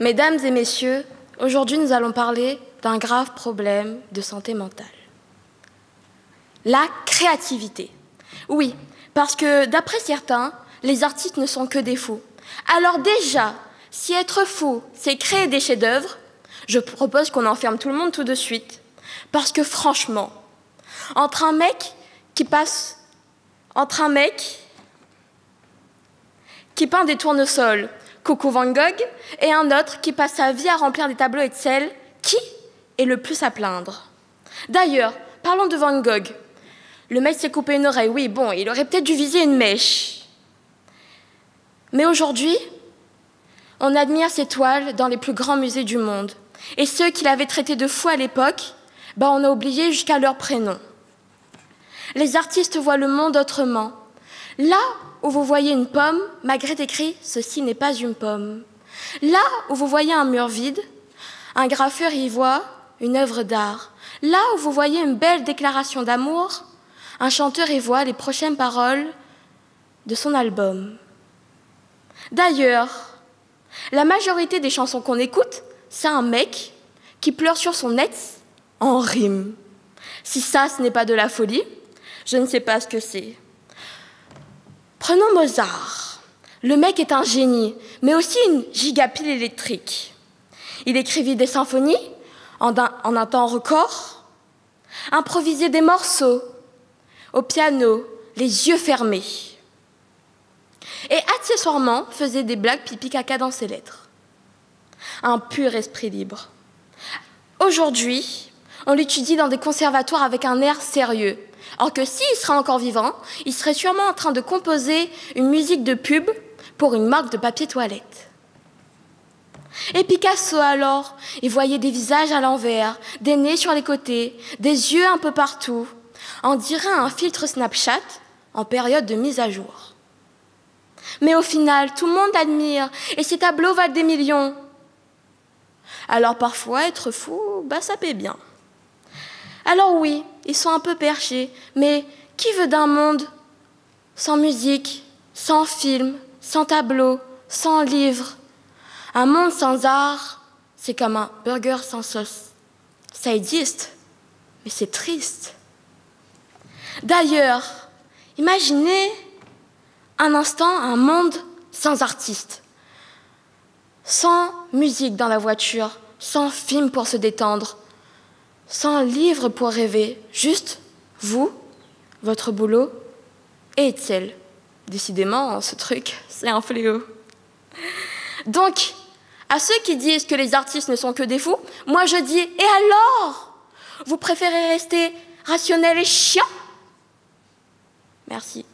Mesdames et messieurs, aujourd'hui nous allons parler d'un grave problème de santé mentale. La créativité. Oui, parce que d'après certains, les artistes ne sont que des fous. Alors déjà, si être fou, c'est créer des chefs-d'œuvre, je propose qu'on enferme tout le monde tout de suite. Parce que franchement, entre un mec qui peint des tournesols, coucou Van Gogh, et un autre qui passe sa vie à remplir des tableaux Excel, qui est le plus à plaindre? D'ailleurs, parlons de Van Gogh. Le mec s'est coupé une oreille, oui, bon, il aurait peut-être dû viser une mèche. Mais aujourd'hui, on admire ses toiles dans les plus grands musées du monde. Et ceux qui l'avaient traité de fou à l'époque, on a oublié jusqu'à leur prénom. Les artistes voient le monde autrement. Là où vous voyez une pomme, Magritte écrit « Ceci n'est pas une pomme ». Là où vous voyez un mur vide, un graffeur y voit une œuvre d'art. Là où vous voyez une belle déclaration d'amour, un chanteur y voit les prochaines paroles de son album. D'ailleurs, la majorité des chansons qu'on écoute, c'est un mec qui pleure sur son ex en rime. Si ça, ce n'est pas de la folie, je ne sais pas ce que c'est. Prenons Mozart. Le mec est un génie, mais aussi une gigapile électrique. Il écrivit des symphonies en un temps record, improvisait des morceaux au piano, les yeux fermés. Et accessoirement, faisait des blagues pipi-caca dans ses lettres. Un pur esprit libre. Aujourd'hui, on l'étudie dans des conservatoires avec un air sérieux. Alors que s'il serait encore vivant, il serait sûrement en train de composer une musique de pub pour une marque de papier toilette. Et Picasso alors, il voyait des visages à l'envers, des nez sur les côtés, des yeux un peu partout. On dirait un filtre Snapchat en période de mise à jour. Mais au final, tout le monde admire et ses tableaux valent des millions. Alors parfois, être fou, ça paie bien. Alors oui, ils sont un peu perchés, mais qui veut d'un monde sans musique, sans film, sans tableau, sans livre? Un monde sans art, c'est comme un burger sans sauce. Ça existe, mais c'est triste. D'ailleurs, imaginez un instant un monde sans artistes, sans musique dans la voiture, sans film pour se détendre, sans livre pour rêver, juste vous, votre boulot et Excel. Décidément, ce truc, c'est un fléau. Donc, à ceux qui disent que les artistes ne sont que des fous, moi je dis, et alors? Vous préférez rester rationnel et chiant? Merci.